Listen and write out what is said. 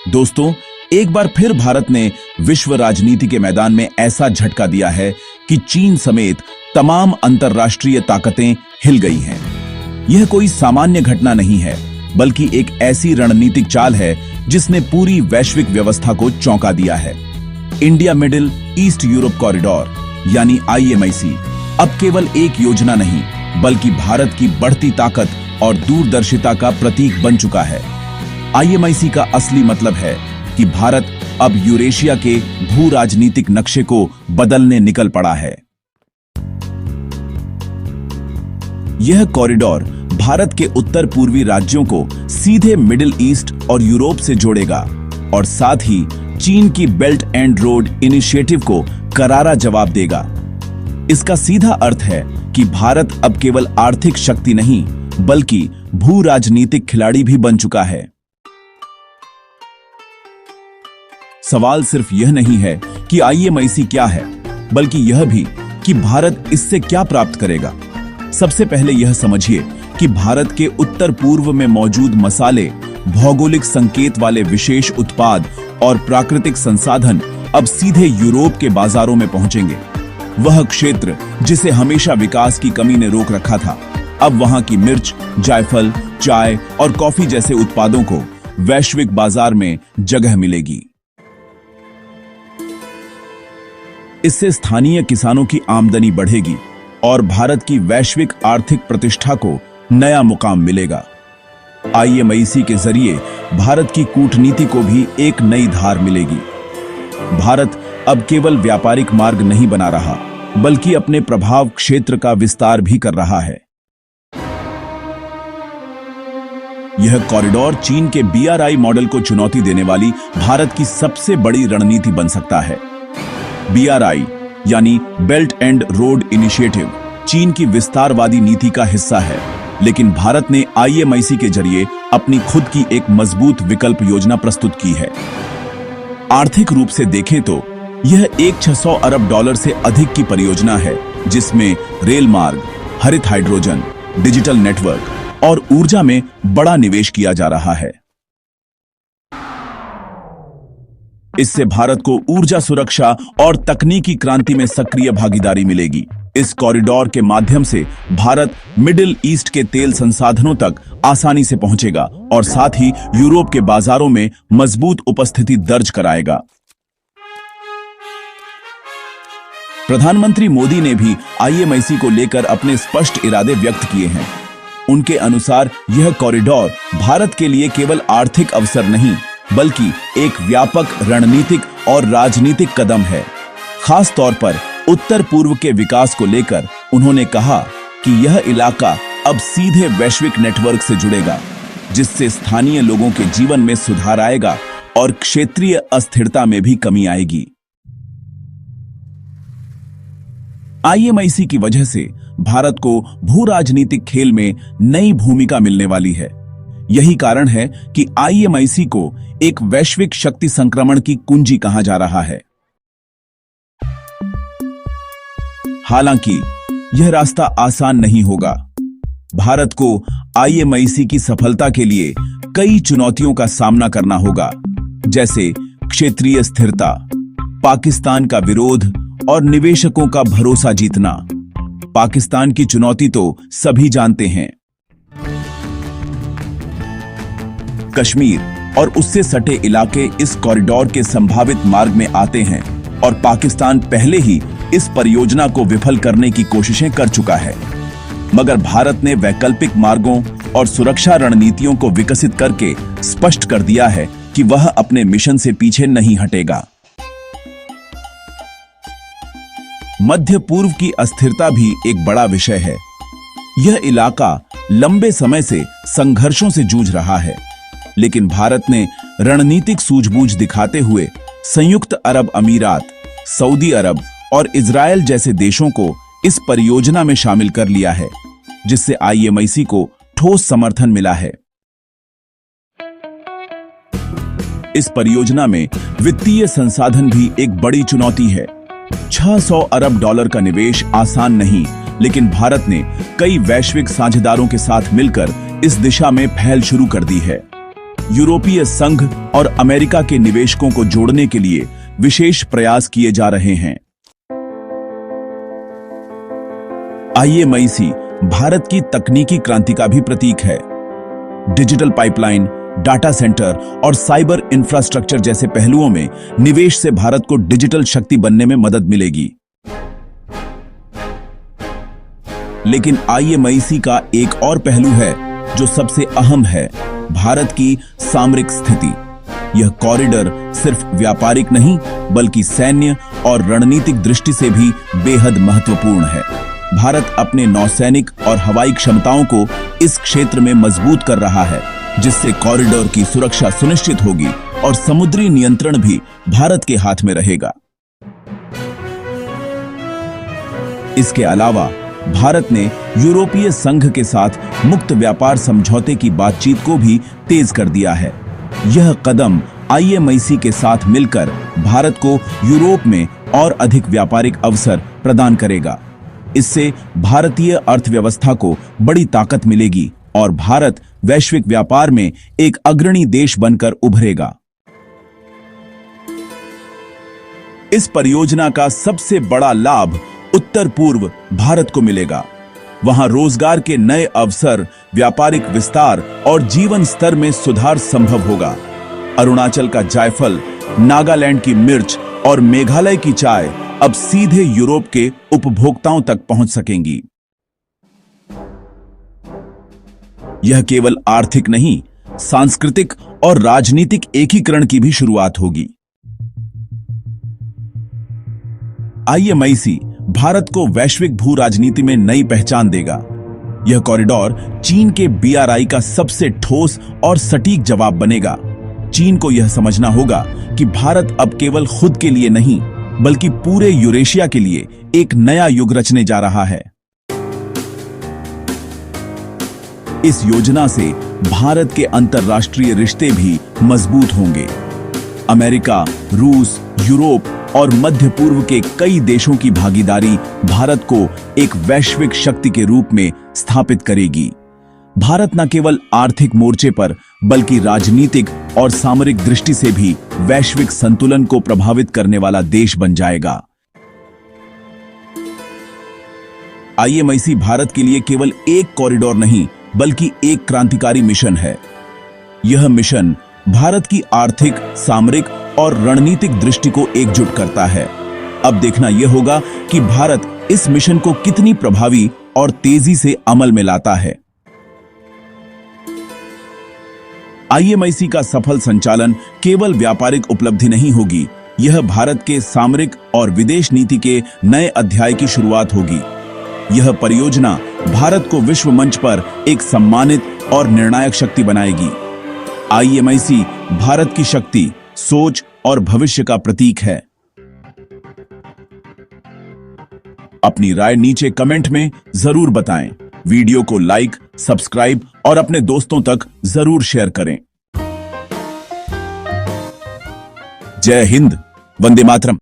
दोस्तों, एक बार फिर भारत ने विश्व राजनीति के मैदान में ऐसा झटका दिया है कि चीन समेत तमाम अंतर्राष्ट्रीय ताकतें हिल गई हैं। यह कोई सामान्य घटना नहीं है, बल्कि एक ऐसी रणनीतिक चाल है जिसने पूरी वैश्विक व्यवस्था को चौंका दिया है। India middle east Europe corridor यानी IMIC अब केवल एक योजना नहीं, बल्कि भारत की बढ़ती ताकत और दूरदर्शिता का प्रतीक बन चुका है। IMIC का असली मतलब है कि भारत अब यूरेशिया के भू राजनीतिक नक्शे को बदलने निकल पड़ा है। यह कॉरिडोर भारत के उत्तर पूर्वी राज्यों को सीधे मिडिल ईस्ट और यूरोप से जोड़ेगा और साथ ही चीन की बेल्ट एंड रोड इनिशिएटिव को करारा जवाब देगा। इसका सीधा अर्थ है कि भारत अब केवल आर्थिक शक्ति नहीं, बल्कि भू राजनीतिक खिलाड़ी भी बन चुका है। सवाल सिर्फ यह नहीं है कि IMIC क्या है, बल्कि यह भी कि भारत इससे क्या प्राप्त करेगा। सबसे पहले यह समझिए कि भारत के उत्तर पूर्व में मौजूद मसाले, भौगोलिक संकेत वाले विशेष उत्पाद और प्राकृतिक संसाधन अब सीधे यूरोप के बाजारों में पहुंचेंगे। वह क्षेत्र जिसे हमेशा विकास की कमी ने रोक रखा था, अब वहां की मिर्च, जायफल, चाय और कॉफी जैसे उत्पादों को वैश्विक बाजार में जगह मिलेगी। इससे स्थानीय किसानों की आमदनी बढ़ेगी और भारत की वैश्विक आर्थिक प्रतिष्ठा को नया मुकाम मिलेगा। IMIC के जरिए भारत की कूटनीति को भी एक नई धार मिलेगी। भारत अब केवल व्यापारिक मार्ग नहीं बना रहा, बल्कि अपने प्रभाव क्षेत्र का विस्तार भी कर रहा है। यह कॉरिडोर चीन के BRI मॉडल को चुनौती देने वाली भारत की सबसे बड़ी रणनीति बन सकता है। BRI यानी बेल्ट एंड रोड इनिशिएटिव चीन की विस्तारवादी नीति का हिस्सा है, लेकिन भारत ने IMIC के जरिए अपनी खुद की एक मजबूत विकल्प योजना प्रस्तुत की है। आर्थिक रूप से देखें तो यह $600 अरब से अधिक की परियोजना है, जिसमें रेल मार्ग, हरित हाइड्रोजन, डिजिटल नेटवर्क और ऊर्जा में बड़ा निवेश किया जा रहा है। इससे भारत को ऊर्जा सुरक्षा और तकनीकी क्रांति में सक्रिय भागीदारी मिलेगी। इस कॉरिडोर के माध्यम से भारत मिडिल ईस्ट के तेल संसाधनों तक आसानी से पहुंचेगा और साथ ही यूरोप के बाजारों में मजबूत उपस्थिति दर्ज कराएगा। प्रधानमंत्री मोदी ने भी IMIC को लेकर अपने स्पष्ट इरादे व्यक्त किए हैं। उनके अनुसार यह कॉरिडोर भारत के लिए केवल आर्थिक अवसर नहीं, बल्कि एक व्यापक रणनीतिक और राजनीतिक कदम है। खास तौर पर उत्तर पूर्व के विकास को लेकर उन्होंने कहा कि यह इलाका अब सीधे वैश्विक नेटवर्क से जुड़ेगा, जिससे स्थानीय लोगों के जीवन में सुधार आएगा और क्षेत्रीय अस्थिरता में भी कमी आएगी। IMIC की वजह से भारत को भू राजनीतिक खेल में नई भूमिका मिलने वाली है। यही कारण है कि IMIC को एक वैश्विक शक्ति संक्रमण की कुंजी कहा जा रहा है। हालांकि यह रास्ता आसान नहीं होगा। भारत को IMIC की सफलता के लिए कई चुनौतियों का सामना करना होगा, जैसे क्षेत्रीय स्थिरता, पाकिस्तान का विरोध और निवेशकों का भरोसा जीतना। पाकिस्तान की चुनौती तो सभी जानते हैं। कश्मीर और उससे सटे इलाके इस कॉरिडोर के संभावित मार्ग में आते हैं और पाकिस्तान पहले ही इस परियोजना को विफल करने की कोशिशें कर चुका है। मगर भारत ने वैकल्पिक मार्गों और सुरक्षा रणनीतियों को विकसित करके स्पष्ट कर दिया है कि वह अपने मिशन से पीछे नहीं हटेगा। मध्य पूर्व की अस्थिरता भी एक बड़ा विषय है। यह इलाका लंबे समय से संघर्षों से जूझ रहा है, लेकिन भारत ने रणनीतिक सूझबूझ दिखाते हुए संयुक्त अरब अमीरात, सऊदी अरब और इजरायल जैसे देशों को इस परियोजना में शामिल कर लिया है, जिससे IMIC को ठोस समर्थन मिला है। इस परियोजना में वित्तीय संसाधन भी एक बड़ी चुनौती है। $600 अरब का निवेश आसान नहीं, लेकिन भारत ने कई वैश्विक साझेदारों के साथ मिलकर इस दिशा में पहल शुरू कर दी है। यूरोपीय संघ और अमेरिका के निवेशकों को जोड़ने के लिए विशेष प्रयास किए जा रहे हैं। आईएमआईसी भारत की तकनीकी क्रांति का भी प्रतीक है। डिजिटल पाइपलाइन, डाटा सेंटर और साइबर इंफ्रास्ट्रक्चर जैसे पहलुओं में निवेश से भारत को डिजिटल शक्ति बनने में मदद मिलेगी। लेकिन आईएमआईसी का एक और पहलू है जो सबसे अहम है, भारत की सामरिक स्थिति। यह कॉरिडोर सिर्फ व्यापारिक नहीं बल्कि सैन्य और रणनीतिक दृष्टि से भी बेहद महत्वपूर्ण है। भारत अपने नौसैनिक और हवाई क्षमताओं को इस क्षेत्र में मजबूत कर रहा है, जिससे कॉरिडोर की सुरक्षा सुनिश्चित होगी और समुद्री नियंत्रण भी भारत के हाथ में रहेगा। इसके अलावा भारत ने यूरोपीय संघ के साथ मुक्त व्यापार समझौते की बातचीत को भी तेज कर दिया है। यह कदम आईएमआईसी के साथ मिलकर भारत को यूरोप में और अधिक व्यापारिक अवसर प्रदान करेगा। इससे भारतीय अर्थव्यवस्था को बड़ी ताकत मिलेगी और भारत वैश्विक व्यापार में एक अग्रणी देश बनकर उभरेगा। इस परियोजना का सबसे बड़ा लाभ उत्तर पूर्व भारत को मिलेगा। वहां रोजगार के नए अवसर, व्यापारिक विस्तार और जीवन स्तर में सुधार संभव होगा। अरुणाचल का जायफल, नागालैंड की मिर्च और मेघालय की चाय अब सीधे यूरोप के उपभोक्ताओं तक पहुंच सकेंगी। यह केवल आर्थिक नहीं, सांस्कृतिक और राजनीतिक एकीकरण की भी शुरुआत होगी। आईएमआईसी भारत को वैश्विक भू राजनीति में नई पहचान देगा। यह कॉरिडोर चीन के बीआरआई का सबसे ठोस और सटीक जवाब बनेगा। चीन को यह समझना होगा कि भारत अब केवल खुद के लिए नहीं बल्कि पूरे यूरेशिया के लिए एक नया युग रचने जा रहा है। इस योजना से भारत के अंतर्राष्ट्रीय रिश्ते भी मजबूत होंगे। अमेरिका, रूस, यूरोप और मध्य पूर्व के कई देशों की भागीदारी भारत को एक वैश्विक शक्ति के रूप में स्थापित करेगी। भारत न केवल आर्थिक मोर्चे पर बल्कि राजनीतिक और सामरिक दृष्टि से भी वैश्विक संतुलन को प्रभावित करने वाला देश बन जाएगा। आईएमआईसी भारत के लिए केवल एक कॉरिडोर नहीं बल्कि एक क्रांतिकारी मिशन है। यह मिशन भारत की आर्थिक, सामरिक और रणनीतिक दृष्टि को एकजुट करता है। अब देखना यह होगा कि भारत इस मिशन को कितनी प्रभावी और तेजी से अमल में लाता है। आईएमआईसी का सफल संचालन केवल व्यापारिक उपलब्धि नहीं होगी, यह भारत के सामरिक और विदेश नीति के नए अध्याय की शुरुआत होगी। यह परियोजना भारत को विश्व मंच पर एक सम्मानित और निर्णायक शक्ति बनाएगी। आईएमआईसी भारत की शक्ति, सोच और भविष्य का प्रतीक है। अपनी राय नीचे कमेंट में जरूर बताएं। वीडियो को लाइक, सब्सक्राइब और अपने दोस्तों तक जरूर शेयर करें। जय हिंद, वंदे मातरम।